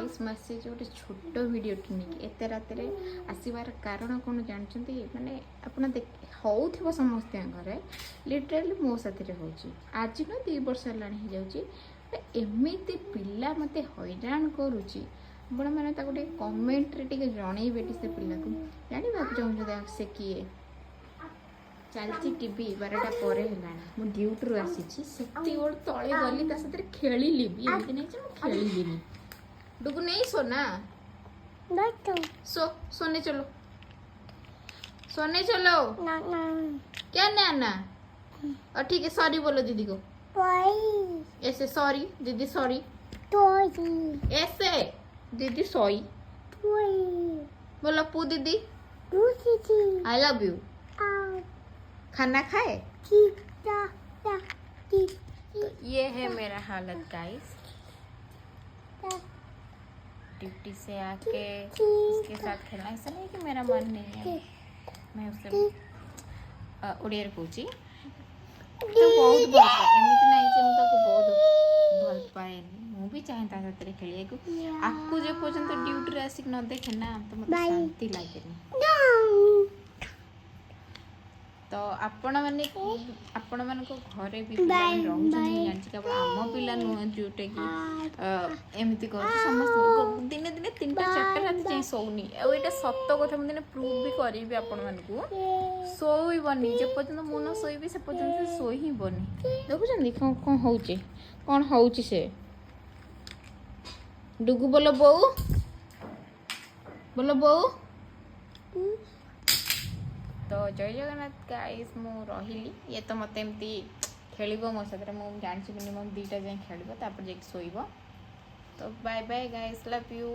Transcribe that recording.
Guys message गोटे छोट video नहीं एत रात आसबार कारण कौन जानते माने आपन हो समस्त घरे लिटराली मो साथी हो आज न 2 वर्ष एमती पिला मत हैरान करुच्ची आपण मैंने गोटे कमेंट रे जनइबे से पिला को जानवा चाहूँ से किए चलती टीवी 12टा पर है ड्यूटी आसी से तले गली खेली भी एमती नहीं खेलिनी डुगु नहीं सोना सोने चलो ना क्या ना और ठीक है सॉरी बोलो दीदी को ऐसे सॉरी दीदी सॉरी ऐसे दीदी सॉरी बोलो पू दीदी आई लव यू खाना खाए तो ये है मेरा हालत गाइस ड्यूटी से आके इसके साथ खेलना ऐसा नहीं कि मेरा मन नहीं है मैं उससे उड़िया कहूँ तो बहुत भल पाए एमती नहीं मुझे बहुत भल पाए मुझे चाहे साथ खेल आपको जो पर्यंत ड्यूटी आसिक न देखे ना तो मतलब शांति लगे तो आपण मैंने आपण मान घरे भी रोचे आम पिला नुह जोटे कि एमती कर समस्त दिने दिने 3टा 4टा रात जाए सोनी एटा सत कथा मुझे प्रूव भी करी आपण मान शोबनी जे पर्यटन मु न शोबी से पर्यटन शोबनी देखुं कौन हो से डुगु बोलो बो तो जय जगन्नाथ गाइस मु रही ये तो मत एमती खेल मो साथ मुझे जानी मिनिमम 2टा जाए खेल तापर जाके शोब तो bye bye guys love you.